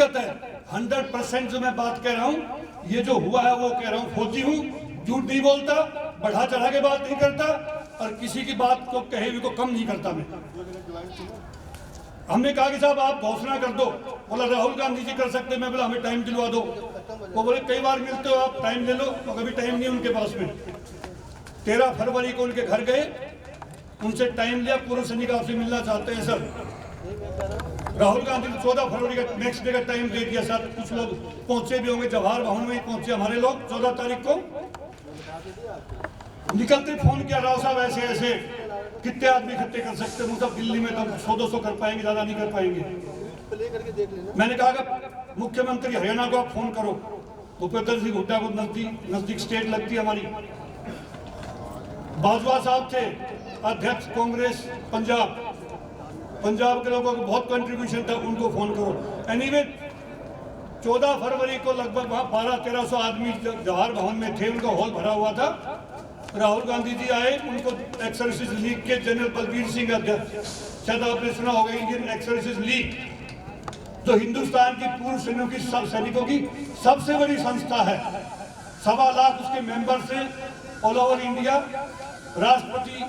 हकीकत है, 100% जो मैं बात कह रहा हूँ, ये जो हुआ है वो कह रहा हूँ। फौजी हूँ, झूठ नहीं बोलता, बढ़ा चढ़ा के बात नहीं करता, और किसी की बात को कहे हुए को कम नहीं करता मैं। हमने कहा कि साहब आप घोषणा कर दो, बोला राहुल गांधी जी कर सकते, मैं बोला हमें टाइम दिलवा दो। वो बोले कई बार मिलते हो आप, टाइम ले लो, तो कभी टाइम नहीं उनके पास में। 13 फरवरी को उनके घर गए, उनसे टाइम लिया, पूर्व सैनिक आपसे मिलना चाहते हैं सर। राहुल गांधी ने 14 फरवरी का नेक्स्ट डे का टाइम दे दिया सर। कुछ लोग पहुंचे भी होंगे, जवाहर भवन में पहुंचे हमारे लोग 14 तारीख को। निकलते फोन किया, राव साहब ऐसे ऐसे कितने आदमी इकट्ठे कर सकते हैं? मतलब दिल्ली में तो 100-200 कर पाएंगे, ज्यादा नहीं कर पाएंगे। मैंने कहा कि मुख्यमंत्री हरियाणा को आप फोन करो, भूपेंद्र सिंह हुड्डा को नजदीक स्टेट लगती है हमारी। बाजवा साहब थे अध्यक्ष कांग्रेस पंजाब के लोगों को बहुत कंट्रीब्यूशन था, उनको फोन करो। एनीवे 14 फरवरी को लगभग वहां 1200-1300 आदमी जवाहर भवन में थे, उनका हॉल भरा हुआ था। राहुल गांधी जी आए, उनको एक्स सर्विसेज लीग के जनरल बलबीर सिंह अध्यक्ष, शायद आपने सुना होगा, इंडियन एक्स सर्विसेज लीग, जो हिंदुस्तान की पूर्व सैनिकों की सबसे बड़ी संस्था है। 1.25 लाख उसके मेंबर्स हैं ऑल ओवर इंडिया। राष्ट्रपति,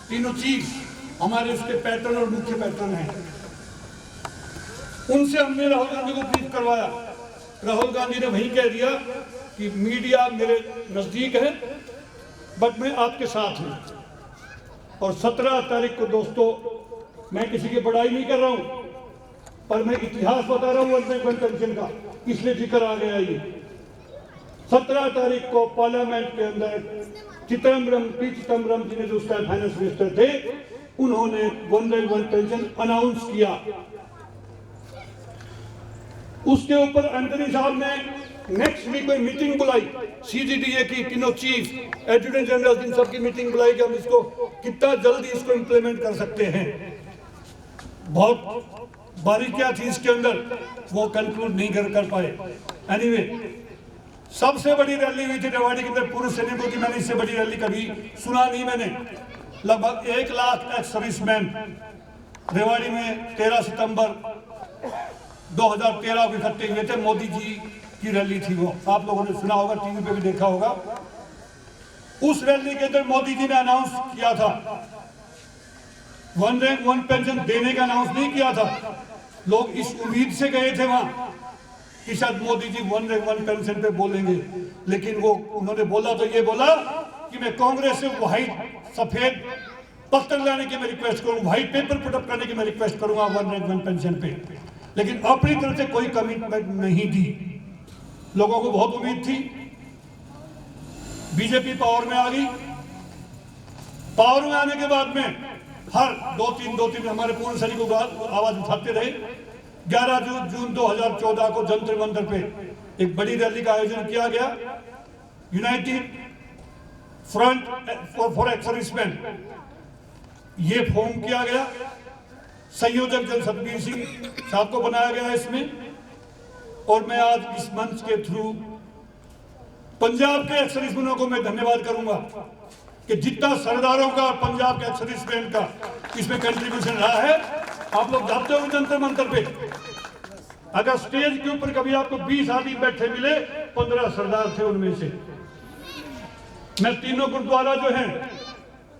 तीनों चीफ हमारे उसके पैटर्न और मुख्य पैटर्न हैं। उनसे हमने राहुल गांधी को ब्रीफ करवाया। राहुल गांधी ने वहीं कह दिया कि मीडिया मेरे नजदीक है, बट मैं आपके साथ हूं। और 17 तारीख को दोस्तों, मैं किसी की बड़ाई नहीं कर रहा हूं, पर मैं इतिहास बता रहा हूं वन पेंशन का, इसलिए जिक्र आ गया ये। 17 तारीख को पार्लियामेंट के अंदर पी चिदम्बरम जी ने, जो उस टाइम फाइनेंस मिनिस्टर थे, उन्होंने वन पेंशन अनाउंस किया। उसके ऊपर एंटनी साहब ने नेक्स्ट वीक में मीटिंग बुलाई, CGDA की, तीनों चीफ एडजुटेंट जनरल, इन सब की मीटिंग बुलाई कि हम इसको कितना जल्दी इसको इंप्लीमेंट कर सकते हैं। बहुत बारीकियां थी इसके अंदर, वो कंक्लूड नहीं कर पाए। एनीवे, सबसे बड़ी रैली हुई थी रेवाड़ी के अंदर पूर्व सैनिकों की। मैंने इससे बड़ी रैली कभी सुना नहीं। मैंने लगभग 1 लाख एक्स सर्विसमैन रेवाड़ी में 13 सितंबर 2013 को इकट्ठे हुए थे। मोदी जी की रैली थी वो, आप लोगों ने सुना होगा, टीवी पे भी देखा होगा। उस रैली के अंदर मोदी जी ने अनाउंस किया था, वन रैंक वन पेंशन देने का अनाउंस नहीं किया था। लोग इस उम्मीद से गए थे वहां कि शायद Modi ji one rank one pension पे बोलेंगे, लेकिन वो उन्होंने बोला तो ये बोला कि मैं कांग्रेस से व्हाइट सफेद पत्र लाने की मैं रिक्वेस्ट करूं, व्हाइट पेपर पुटअप करने की मैं रिक्वेस्ट करूंगा वन रैंक वन पेंशन पे, लेकिन अपनी तरफ से कोई कमिटमेंट नहीं दी। लोगों को बहुत उम्मीद थी। बीजेपी पावर में आ गई। पावर में आने के बाद में हर 2-3 हमारे पूर्व सैनिकों को आवाज उठाते रहे। 11 जून 2014 को जंतर मंतर पे एक बड़ी रैली का आयोजन किया गया, United front for ex serviceman, ये फॉर्म किया गया। संयोजक जनरल सतबीर सिंह साहब को बनाया गया इसमें। और मैं आज इस मंच के थ्रू पंजाब के एक्स सर्विसमैनों को मैं धन्यवाद करूंगा कि जितना सरदारों का, पंजाब के एक्स सर्विसमैन का इसमें कंट्रीब्यूशन रहा है। आप लोग जाते हो जंतर मंतर पे, अगर स्टेज के ऊपर कभी आपको 20 आदमी बैठे मिले, 15 सरदार थे उनमें से। मैं तीनों गुरुद्वारा जो हैं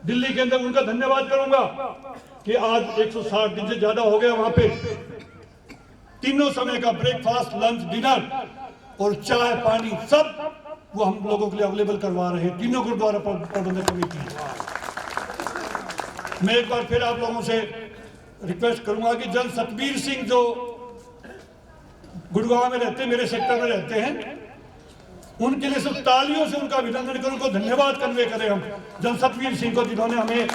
दिल्ली के अंदर, उनका धन्यवाद करूंगा कि आज 160 दिन से ज्यादा हो गया वहां पे तीनों समय का ब्रेकफास्ट, लंच, डिनर और चाय पानी सब वो हम लोगों के लिए अवेलेबल करवा रहे हैं, तीनों गुरुद्वारा प्रबंधक कमेटी। मैं एक बार फिर आप लोगों से रिक्वेस्ट करूंगा कि जनरल सतबीर सिंह जो गुड़गांव में रहते हैं, मेरे सेक्टर में रहते हैं, उनके लिए सब तालियों से उनका अभिनंदन करें, उनको धन्यवाद कन्वे करें हम जनरल सतबीर सिंह को, जिन्होंने हमें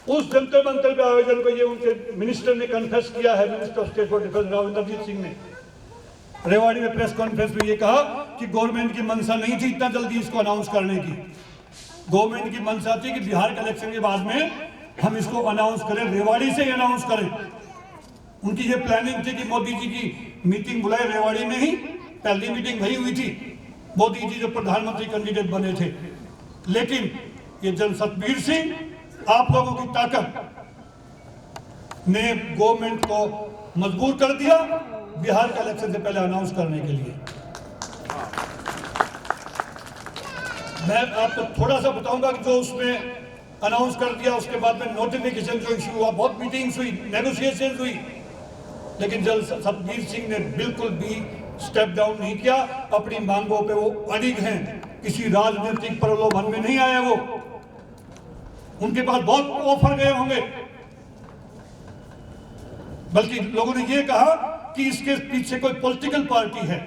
उस जंतर मंतर के आयोजन को, ये उनके मिनिस्टर ने कन्फेस किया है, minister of state for defence Rao Inderjit Singh ने रेवाड़ी में प्रेस कॉन्फ्रेंस में ये कहा कि गवर्नमेंट की मंशा नहीं थी इतना जल्दी इसको अनाउंस करने की। गवर्नमेंट की मंशा थी कि बिहार के इलेक्शन के बाद में हम इसको अनाउंस करें, रेवाड़ी से ही अनाउंस करें। उनकी ये प्लानिंग थी कि मोदी जी की मीटिंग बुलाए रेवाड़ी में ही, पहली मीटिंग वही हुई थी, मोदी जी जो प्रधानमंत्री कैंडिडेट बने थे। लेकिन ये जनरल सतबीर सिंह, आप लोगों की ताकत, ने गवर्नमेंट को मजबूर कर दिया बिहार का इलेक्शन से पहले अनाउंस करने के लिए। मैं आपको थोड़ा सा बताऊंगा कि जो उसमें अनाउंस कर दिया, उसके बाद में नोटिफिकेशन जो इशू हुआ, बहुत मीटिंग्स हुई, नेगोशिएशन हुई, लेकिन जल सतबीर सिंह ने बिल्कुल भी स्टेप डाउन नहीं किया। अपनी मांगों पे वो अड़िग हैं, किसी राजनीतिक प्रलोभन में नहीं आए। वो उनके पास बहुत ऑफर गए होंगे, बल्कि लोगों ने ये कहा कि इसके पीछे कोई पॉलिटिकल पार्टी है।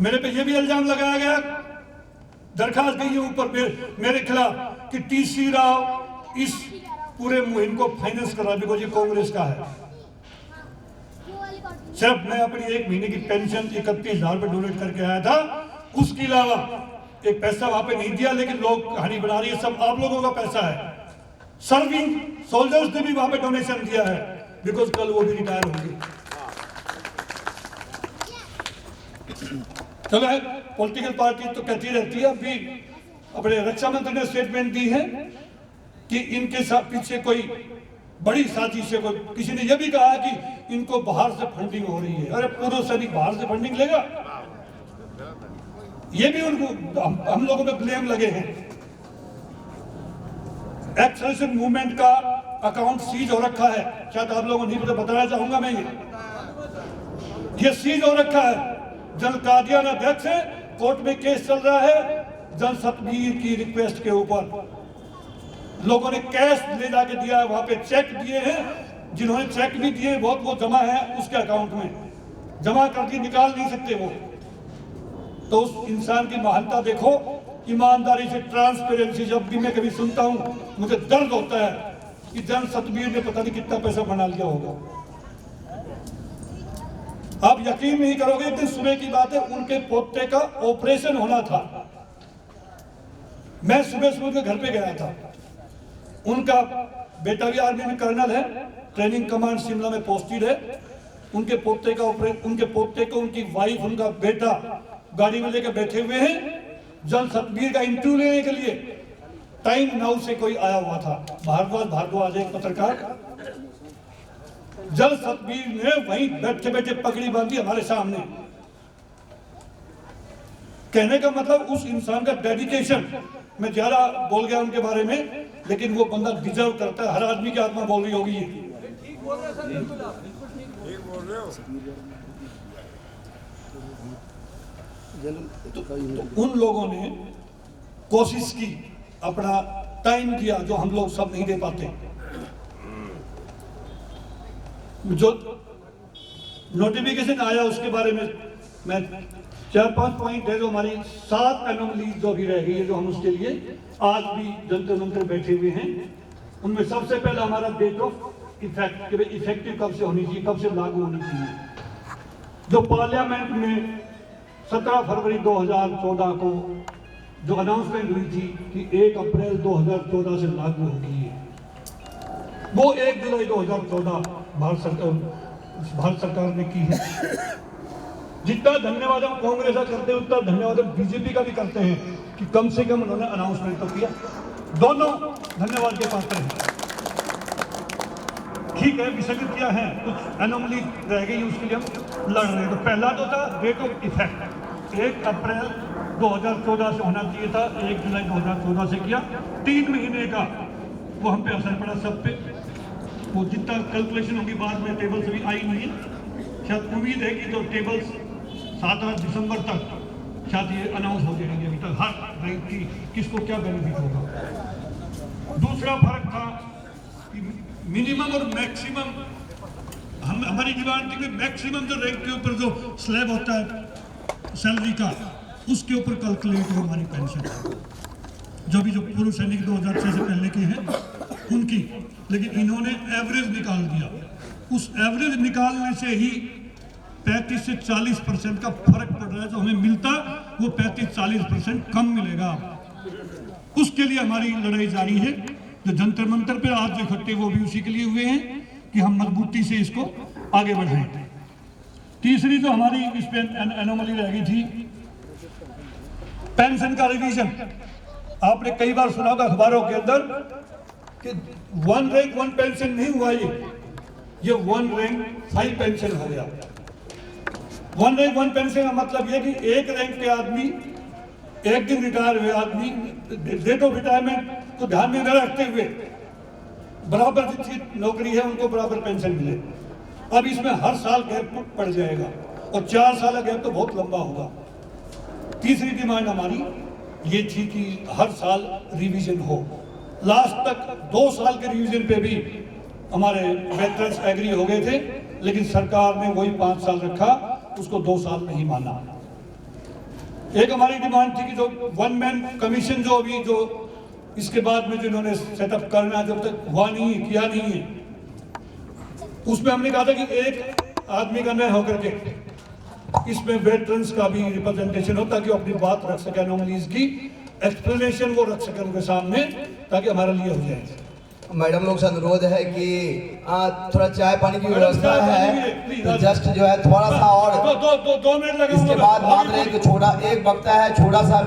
मेरे पे ये भी इल्जाम लगाया गया, दरखास्त गई है ऊपर मेरे खिलाफ कि टीसी राव इस पूरे मुहिम को फाइनेंस कर रहा है, बिकॉज ये कांग्रेस का है। सिर्फ मैं अपनी 1 महीने की पेंशन 31,000 रुपए डोनेट करके आया था, उसके अलावा एक पैसा वहां पे नहीं दिया। लेकिन लोग कहानी बना रही है, सब आप लोगों का पैसा है। सर्विंग सोल्जर्स ने भी वहां पे डोनेशन दिया है, बिकॉज कल वो भी रिटायर होंगे। चलो है, पॉलिटिकल पार्टी तो कहती रहती है। अभी अपने रक्षा मंत्री ने स्टेटमेंट दी है कि इनके साथ पीछे कोई बड़ी साजिश है। कोई किसी ने यह भी कहा कि इनको बाहर से फंडिंग हो रही है। अरे पूर्व सैनिक बाहर से फंडिंग लेगा? ये भी उनको हम लोगों पे ब्लेम लगे हैं। एक्सलेशन मूवमेंट का अकाउंट सीज हो रखा है, शायद आप लोगों को नहीं पता, बताना चाहूंगा मैं। ये सीज हो रखा है। जन कादियान अध्यक्ष है, कोर्ट में केस चल रहा है जन सतबीर की रिक्वेस्ट के ऊपर। लोगों ने कैश ले जाके दिया है, वहां पे चेक दिए हैं। जिन्होंने चेक भी दिए बहुत, वो जमा है उसके अकाउंट में, जमा करके निकाल नहीं सकते वो। तो उस इंसान की महानता देखो, ईमानदारी से, ट्रांसपेरेंसी। जब भी मैं कभी सुनता हूं मुझे दर्द होता है कि जन सतबीर ने पता नहीं कितना पैसा बना लिया होगा। आप यकीन नहीं करोगे, एक दिन सुबह की बात है, उनके पोते का ऑपरेशन होना था। मैं सुबह सुबह के घर पे गया था। उनका बेटा भी आर्मी में कर्नल है, ट्रेनिंग कमांड शिमला में पोस्टेड है। उनके पोते को उनकी वाइफ, उनका बेटा गाड़ी में लेकर बैठे हुए हैं जन सतबीर का इंटरव्यू लेने के लिए। टाइम नाउ से कोई आया हुआ था, भारद्वाज एक पत्रकार। जल सतबीर ने वहीं बैठे बैठे पगड़ी बांधी हमारे सामने। कहने का मतलब उस इंसान का डेडिकेशन। मैं ज्यादा बोल गया उनके बारे में, लेकिन वो बंदा डिजर्व करता है। हर आदमी की आत्मा बोल रही होगी। तो उन लोगों ने कोशिश की, अपना टाइम दिया, जो हम लोग सब नहीं दे पाते। जो नोटिफिकेशन आया उसके बारे में मैं 4-5 पॉइंट है जो हमारी 7 एनोमलीज जो भी रह गई है, जो हम उसके लिए आज भी जंतर मंतर बैठे हुए हैं। उनमें सबसे पहला हमारा डेट ऑफ इफेक्ट, कि इफेक्टिव कब से होनी चाहिए, कब से लागू होनी चाहिए। जो पार्लियामेंट में 17 फरवरी 2014 को जो अनाउंसमेंट हुई थी कि 1 अप्रैल 2014 से लागू होगी, वो 1 जुलाई 2014 भारत सरकार ने की है। जितना धन्यवाद हम कांग्रेस का करते हैं, उतना धन्यवाद हम बीजेपी का भी करते हैं कि कम से कम उन्होंने अनाउंसमेंट तो किया। दोनों धन्यवाद के पात्र हैं। ठीक है, विसर्जित किया है, कुछ एनोमली रह गई, उसके लिए हम लड़ रहे हैं। तो पहला तो था डेट ऑफ इफेक्ट, 1 अप्रैल 2014 से होना चाहिए था, 1 जुलाई 2014 से किया। 3 महीने का वो हम पे असर पड़ा सब पे। वो जितना कैलकुलेशन होगी बाद में, टेबल्स अभी आई नहीं है। शायद उम्मीद है कि तो टेबल्स 7-8 दिसंबर तक शायद ये अनाउंस हो जाएंगे। अभी तक हर बैंक की किसको क्या बेनिफिट होगा। दूसरा फर्क था कि मिनिमम और मैक्सिमम, हमारी डिमांड थी कि मैक्सिमम जो रैंक के ऊपर जो स्लैब होता है सैलरी का, उसके ऊपर कैलकुलेट हो हमारी पेंशन, जो पूर्व सैनिक 2006 से पहले के हैं उनकी। लेकिन इन्होंने एवरेज निकाल दिया। उस एवरेज निकालने से ही 35 से 40% का फर्क पड़ रहा है। जो हमें मिलता वो 35-40% कम मिलेगा। उसके लिए हमारी लड़ाई जारी है। जो जंतर मंतर पे आज जो इकट्ठे वो भी उसी के लिए हुए हैं कि हम मजबूती से इसको आगे बढ़ाएं। तीसरी जो हमारी इस पे एनोमली रह गई थी, पेंशन का रिवीजन। आपने कई बार सुना होगा अखबारों के अंदर कि 1 रैंक 1 पेंशन नहीं हुआ, ये 1 रैंक 5 पेंशन हो गया। 1 रैंक 1 पेंशन का मतलब ये कि एक रैंक के आदमी, एक दिन रिटायर हुए आदमी, डेट ऑफ रिटायरमेंट को ध्यान में न रखते हुए बराबर जितनी नौकरी है उनको बराबर पेंशन मिले। अब इसमें हर साल गैप पड़ जाएगा और 4 साल का गैप तो बहुत लंबा होगा। तीसरी डिमांड हमारी ये थी कि हर साल रिवीजन हो। लास्ट तक 2 साल के रिवीजन पे भी हमारे वेटरन्स एग्री हो गए थे, लेकिन सरकार ने वही 5 साल रखा, उसको 2 साल नहीं माना। एक हमारी डिमांड थी कि जो 1 मैन कमीशन जो अभी जो इसके बाद में जिन्होंने सेटअप करना जब तक हुआ नहीं है, किया नहीं है, उसमें हमने कहा था कि एक आदमी का न होकर के इसमें वेटरन्स का भी रिप्रेजेंटेशन हो, ताकि वो अपनी बात रख सके, अनोमलीज की एक्सप्लेनेशन वो रख सके उनके सामने, ताकि हमारे लिए हो जाए। मैडम लोग से अनुरोध है कि थोड़ा चाय पानी की व्यवस्था है, तो जस्ट जो है थोड़ा सा और 2 मिनट लगे, इसके बाद बात रहे कि छोटा एक वक्ता है, छोटा सा